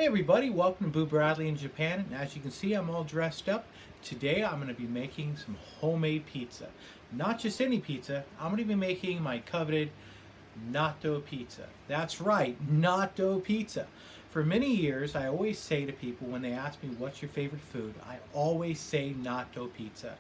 Hey everybody, welcome to Boo Bradley in Japan. And as you can see, I'm all dressed up. Today I'm going to be making some homemade pizza. Not just any pizza, I'm going to be making my coveted natto pizza. That's right, natto pizza. For many years, I always say to people when they ask me what's your favorite food, I always say natto pizza.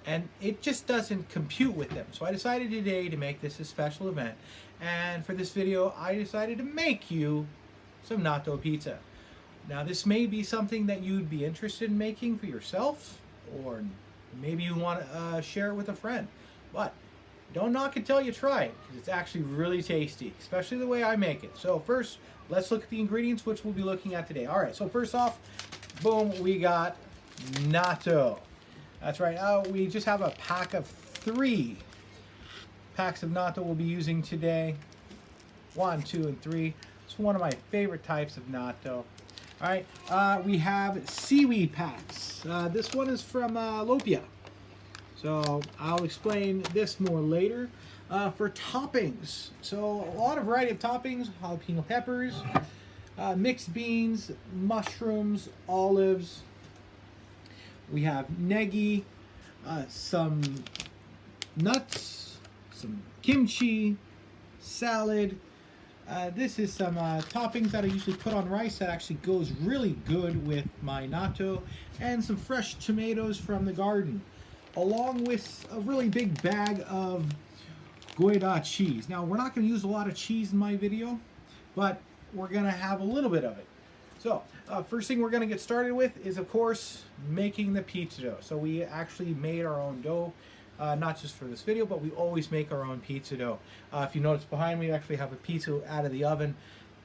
And it just doesn't compute with them. So I decided today to make this a special event. And for this video, I decided to make you some natto pizza. Now this may be something that you'd be interested in making for yourself, or maybe you want to share it with a friend. But don't knock it till you try it, because it's actually really tasty, especially the way I make it. So first, let's look at the ingredients, which we'll be looking at today. Alright, so first off, boom, we got natto. That's right, we just have a pack of 3 packs of natto we'll be using today. 1, 2, and 3. It's one of my favorite types of natto. Alright, we have seaweed packs. This one is from Lopia. So I'll explain this more later. For toppings, so a lot of variety of toppings: jalapeno peppers, mixed beans, mushrooms, olives. We have negi, some nuts, some kimchi, salad. This is some toppings that I usually put on rice that actually goes really good with my natto, and some fresh tomatoes from the garden, along with a really big bag of Gouda cheese. Now, we're not going to use a lot of cheese in my video, but we're going to have a little bit of it. So, first thing we're going to get started with is, of course, making the pizza dough. So we actually made our own dough. Not just for this video, but we always make our own pizza dough. If you notice behind me, we actually have a pizza out of the oven,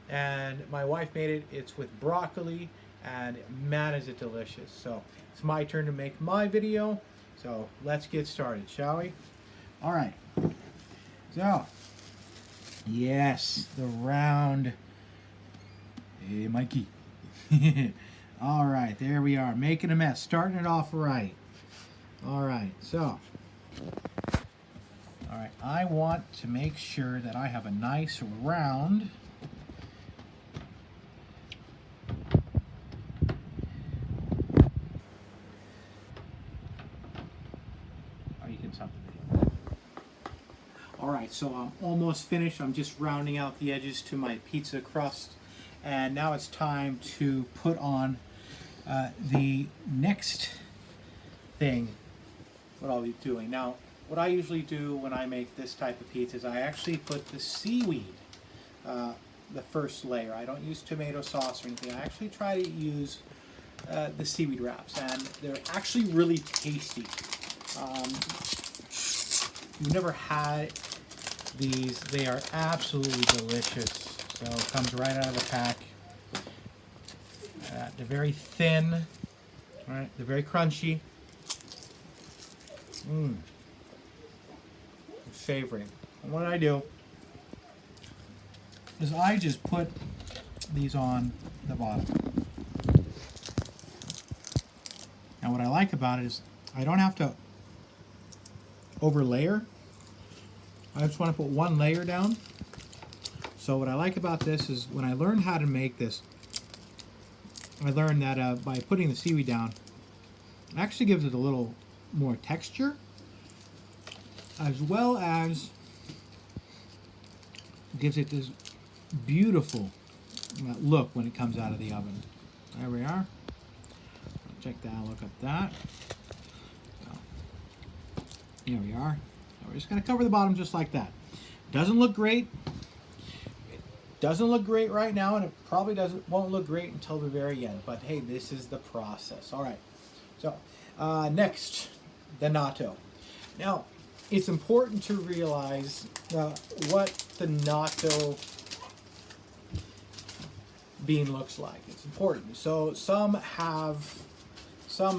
and my wife made it. It's with broccoli, and man, is it delicious. So it's my turn to make my video. So let's get started, shall we? All right. So, yes, the round. Hey, Mikey. All right, there we are, making a mess, starting it off right. All right, so. All right, I want to make sure that I have a nice round you can stop the video. All right, so I'm almost finished. I'm just rounding out the edges to my pizza crust, and now it's time to put on the next thing what I'll be doing. Now, what I usually do when I make this type of pizza is I actually put the seaweed, the first layer. I don't use tomato sauce or anything. I actually try to use the seaweed wraps, and they're actually really tasty. If you've never had these, they are absolutely delicious. So it comes right out of the pack. They're very thin, right? They're very crunchy. Favorite. And what I do is I just put these on the bottom. Now what I like about it is I don't have to over layer. I just want to put one layer down. So what I like about this is when I learned how to make this, I learned that by putting the seaweed down, it actually gives it a little more texture, as well as gives it this beautiful look when it comes out of the oven. There we are. Check that, look at that. So, here we are. So we're just going to cover the bottom just like that. Doesn't look great. It doesn't look great right now, and it probably won't look great until the very end. But hey, this is the process. All right. So next, the natto. Now, it's important to realize what the natto bean looks like. It's important. So some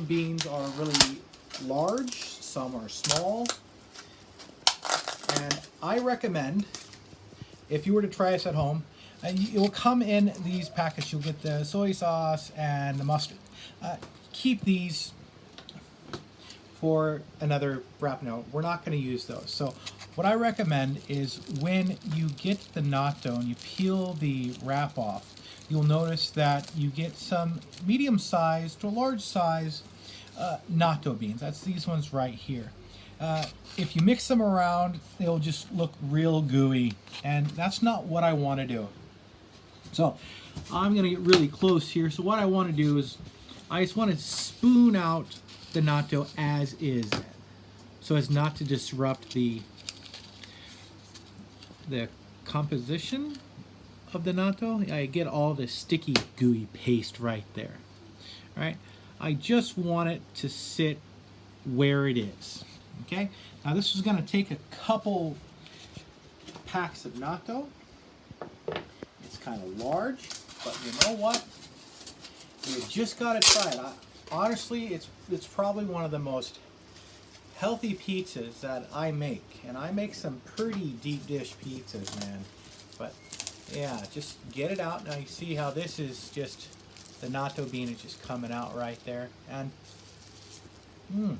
beans are really large, some are small, and I recommend, if you were to try this at home, it will come in these packets. You'll get the soy sauce and the mustard. Keep these for another wrap. No, we're not going to use those. So what I recommend is when you get the natto and you peel the wrap off, you'll notice that you get some medium-sized to large-size natto beans. That's these ones right here. If you mix them around, they'll just look real gooey, and that's not what I want to do. So I'm going to get really close here. So what I want to do is I just want to spoon out the natto as is, so as not to disrupt the composition of the natto. I get all this sticky, gooey paste right there. All right, I just want it to sit where it is. Okay, now this is going to take a couple packs of natto. It's kind of large, but you know what? You just got to try it. Honestly, it's probably one of the most healthy pizzas that I make, and I make some pretty deep dish pizzas, man. But yeah, just get it out. Now you see how this is just, the natto bean is just coming out right there, and you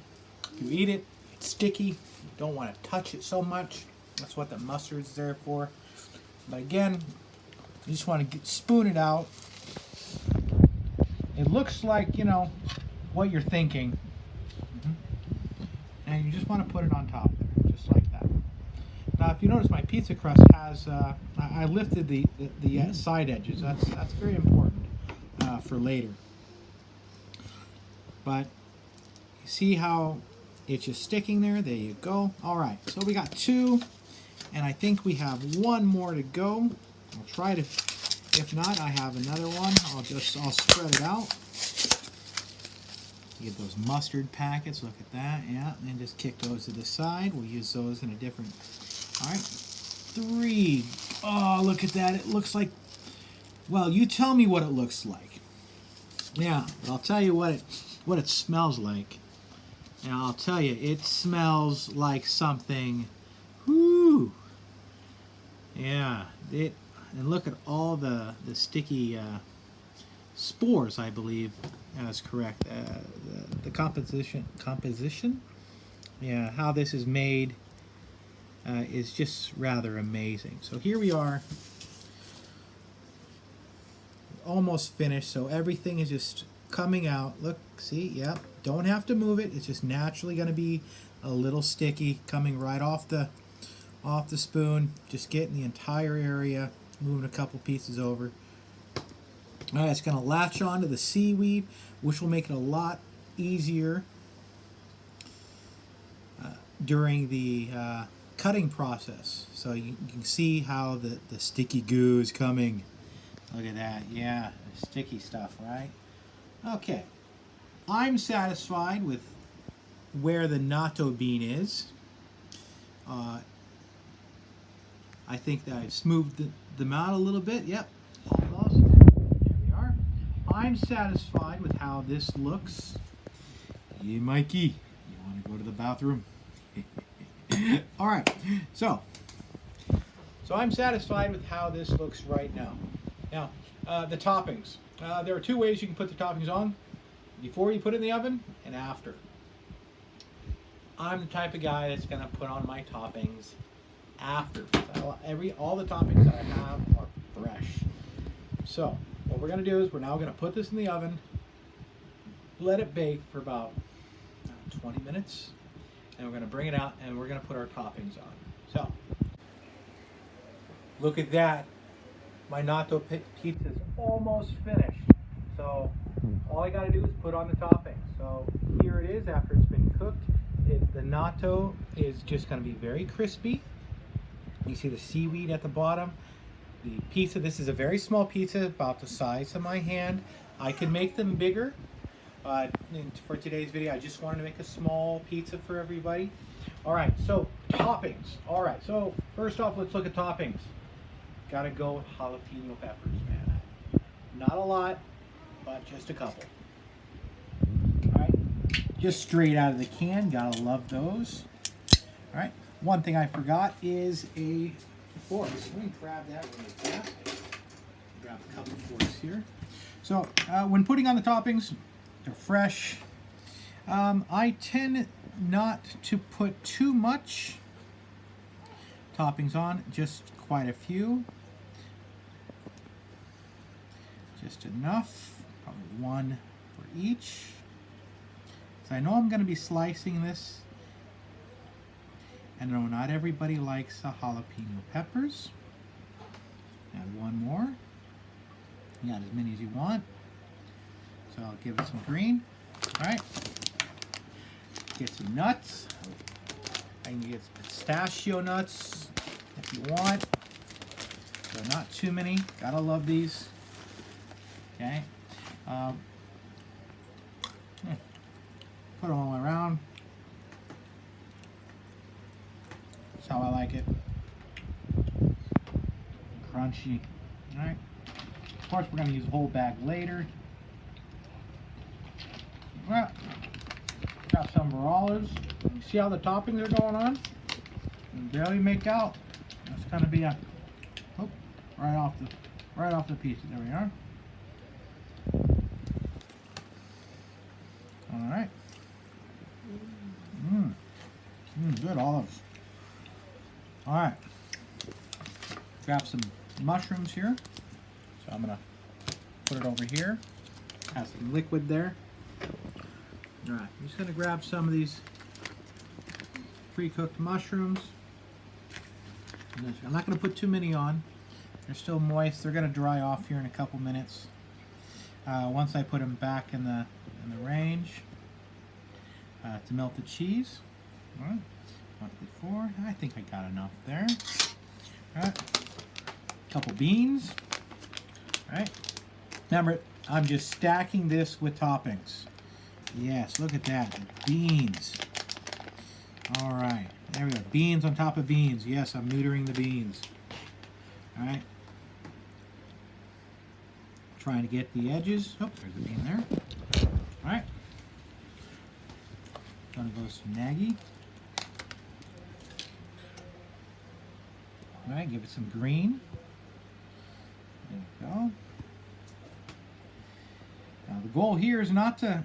eat it, it's sticky. You don't want to touch it so much. That's what the mustard's there for. But again, you just want to spoon it out. It looks like, you know, what you're thinking. And you just want to put it on top there, just like that. Now, if you notice, my pizza crust has, I lifted the side edges. That's very important for later. But you see how it's just sticking there? There you go. All right, so we got 2, and I think we have 1 more to go. I'll try to, if not, I have another one. I'll spread it out. You get those mustard packets, look at that, yeah, and just kick those to the side. We'll use those in a different, all right, 3. Oh, look at that, it looks like, well, you tell me what it looks like. Yeah, I'll tell you what it smells like. And I'll tell you, it smells like something, whoo, yeah, and look at all the sticky spores, I believe that's correct. The composition, yeah, how this is made is just rather amazing. So here we are, almost finished. So everything is just coming out. Look, see, yep. Don't have to move it. It's just naturally going to be a little sticky, coming right off the spoon. Just getting the entire area, moving a couple pieces over. All right, it's going to latch onto the seaweed, which will make it a lot easier during the cutting process. So you can see how the sticky goo is coming. Look at that, yeah, sticky stuff, right? Okay, I'm satisfied with where the natto bean is. I think that I've smoothed them out a little bit. Yep, almost. There we are. I'm satisfied with how this looks. Hey, Mikey, you want to go to the bathroom? All right, so I'm satisfied with how this looks right now. Now, the toppings. There are 2 ways you can put the toppings on: before you put it in the oven and after. I'm the type of guy that's going to put on my toppings after. All the toppings that I have are fresh. So what we're going to do is we're now going to put this in the oven, let it bake for about 20 minutes, and we're going to bring it out and we're going to put our toppings on. So look at that. My natto pizza is almost finished. So all I got to do is put on the toppings. So here it is after it's been cooked. The natto is just going to be very crispy. You see the seaweed at the bottom. The pizza, this is a very small pizza, about the size of my hand. I can make them bigger. For today's video, I just wanted to make a small pizza for everybody. All right, so toppings. All right, so first off, let's look at toppings. Gotta go with jalapeno peppers, man. Not a lot, but just a couple. All right, just straight out of the can. Gotta love those. All right, one thing I forgot is a fork. Let me grab that really fast. Grab a couple forks here. So when putting on the toppings, they're fresh. I tend not to put too much toppings on, just quite a few. Just enough, probably one for each. So I know I'm going to be slicing this. And no, not everybody likes the jalapeno peppers. Add one more. You got as many as you want. So I'll give it some green. All right. Get some nuts. I can get pistachio nuts if you want. So not too many. Gotta love these. Okay. Put them all around. That's how I like it. Crunchy. All right. Of course, we're going to use a whole bag later. Well, got some olives. You see how the toppings are going on? You can barely make out. That's going to be a right off the pizza. There we are. All right. Good olives. All right. Grab some mushrooms here. So I'm gonna put it over here. Have some liquid there. All right. I'm just gonna grab some of these pre-cooked mushrooms. I'm not gonna put too many on. They're still moist. They're gonna dry off here in a couple minutes. Once I put them back in the range to melt the cheese. All right. 1, 2, 4. I think I got enough there. All right. Couple beans. All right. Remember, I'm just stacking this with toppings. Yes, look at that. Beans. All right. There we go. Beans on top of beans. Yes, I'm neutering the beans. All right. Trying to get the edges. Oh, there's a bean there. All right. Gonna go some Maggi. All right, give it some green. There you go. Now the goal here is not to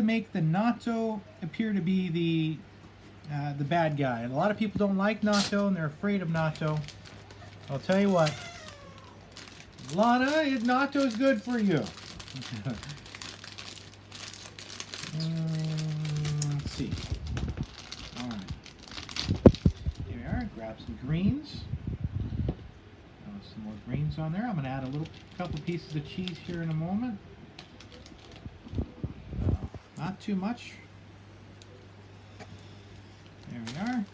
make the natto appear to be the bad guy. And a lot of people don't like natto and they're afraid of natto. I'll tell you what, Lana, natto is good for you. Let's see. All right. Here we are. Grab some greens. Some more greens on there. I'm going to add a couple pieces of cheese here in a moment. Not too much. There we are.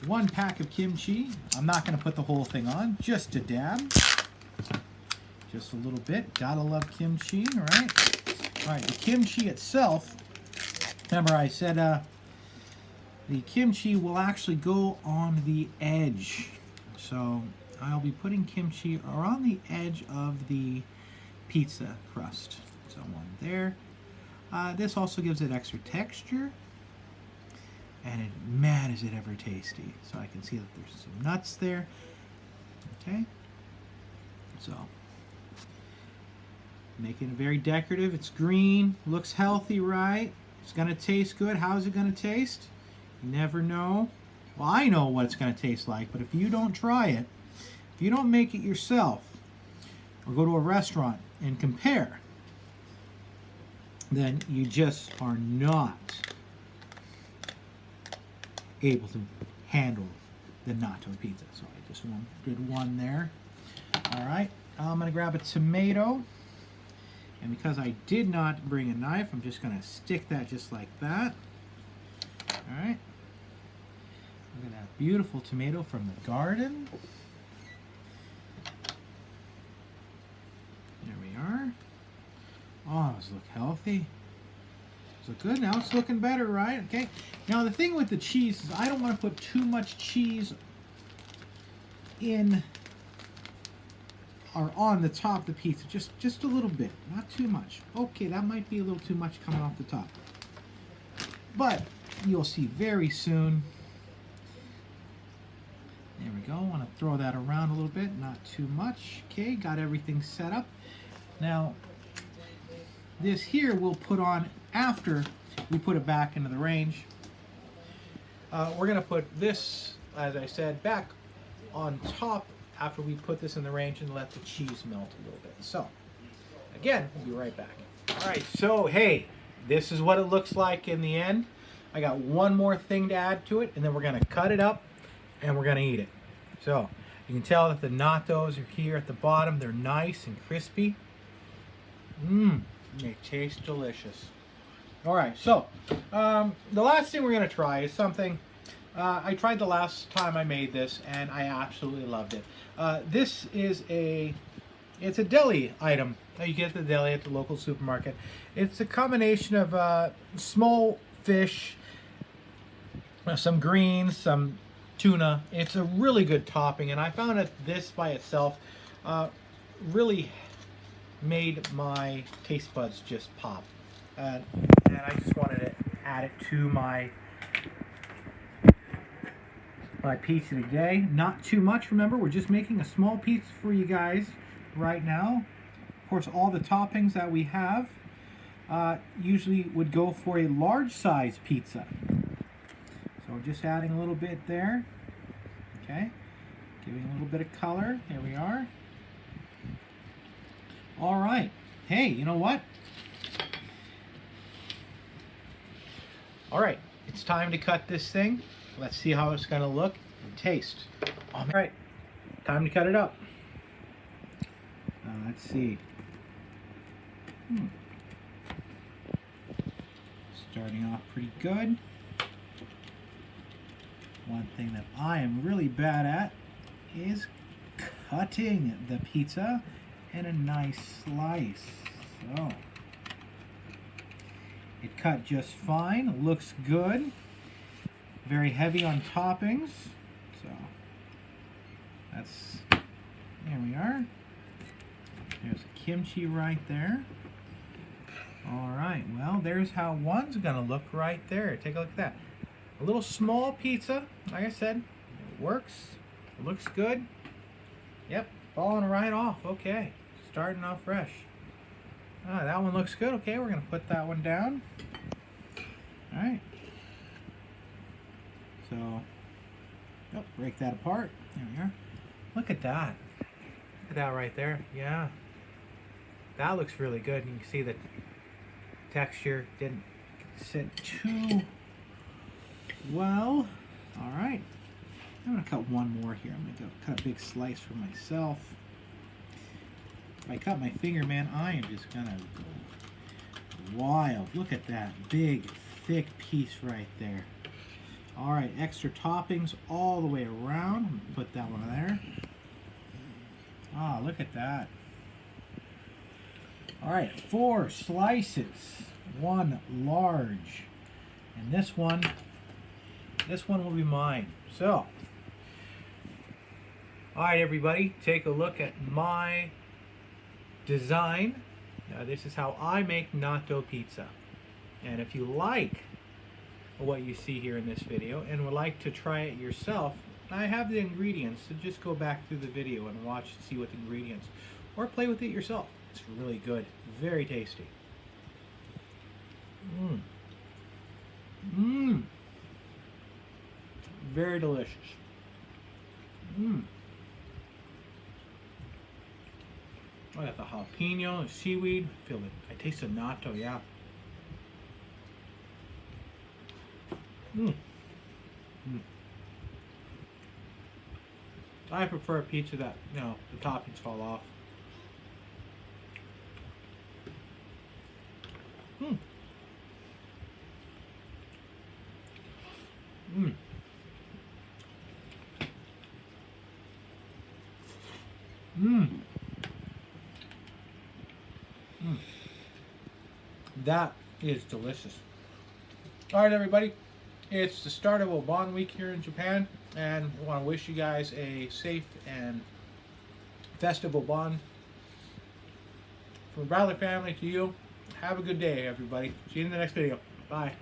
1 pack of kimchi. I'm not going to put the whole thing on, just a dab. Just a little bit. Gotta love kimchi, all right? All right, the kimchi itself, remember I said the kimchi will actually go on the edge. So I'll be putting kimchi around the edge of the pizza crust. So one there. This also gives it extra texture. And man, is it ever tasty. So I can see that there's some nuts there. Okay. So, making it very decorative. It's green, looks healthy, right? It's gonna taste good. How's it gonna taste? You never know. Well, I know what it's gonna taste like, but if you don't try it, if you don't make it yourself, or go to a restaurant and compare, then you just are not able to handle the natto pizza. So I just did one there. All right, I'm gonna grab a tomato, and because I did not bring a knife, I'm just gonna stick that just like that. All right, look at that beautiful tomato from the garden. There we are. Oh, those look healthy. So good, now it's looking better, right? Okay. Now the thing with the cheese is I don't want to put too much cheese in or on the top of the pizza. Just a little bit, not too much. Okay, that might be a little too much coming off the top. But you'll see very soon. There we go. I want to throw that around a little bit, not too much. Okay, got everything set up. Now, this here we'll put on after we put it back into the range. We're going to put this, as I said, back on top after we put this in the range and let the cheese melt a little bit. So, again, we'll be right back. All right, so hey, this is what it looks like in the end. I got one more thing to add to it, and then we're gonna cut it up and we're gonna eat it. So, you can tell that the nattos are here at the bottom. They're nice and crispy. They taste delicious. All right, so the last thing we're gonna try is something I tried the last time I made this, and I absolutely loved it. This is it's a deli item that you get at the deli at the local supermarket. It's a combination of small fish, some greens, some tuna. It's a really good topping, and I found that this by itself really made my taste buds just pop. And I just wanted to add it to my pizza today. Not too much, remember, we're just making a small pizza for you guys right now. Of course, all the toppings that we have usually would go for a large size pizza. So just adding a little bit there. Okay, giving a little bit of color. There we are. All right. Hey, you know what? All right, it's time to cut this thing. Let's see how it's gonna look and taste. All right, time to cut it up. Let's see. Starting off pretty good. One thing that I am really bad at is cutting the pizza in a nice slice. So it cut just fine, looks good. Very heavy on toppings. So there we are. There's a kimchi right there. All right, well, there's how one's gonna look right there. Take a look at that. A little small pizza, like I said, it works, it looks good. Yep, falling right off, okay. Starting off fresh. That one looks good. Okay, we're gonna put that one down. All right. So, break that apart. There we are. Look at that. Look at that right there. Yeah. That looks really good. You can see the texture didn't sit too well. All right. I'm gonna cut one more here. I'm gonna cut a big slice for myself. If I cut my finger, man, I am just gonna go wild. Look at that big, thick piece right there. All right, extra toppings all the way around. I'm gonna put that one there. Look at that. All right, 4 slices, 1 large, and this one will be mine. So, all right, everybody, take a look at my design. This is how I make natto pizza. And if you like what you see here in this video and would like to try it yourself, I have the ingredients, so just go back through the video and watch and see what the ingredients, or play with it yourself. It's really good, very tasty. Very delicious. I got the jalapeno, the seaweed. Feel it. I taste the natto, yeah. I prefer a pizza that, the toppings fall off. That is delicious. All right, everybody. It's the start of Obon Week here in Japan, and I want to wish you guys a safe and festive Obon. From the Bradley family to you, have a good day, everybody. See you in the next video. Bye.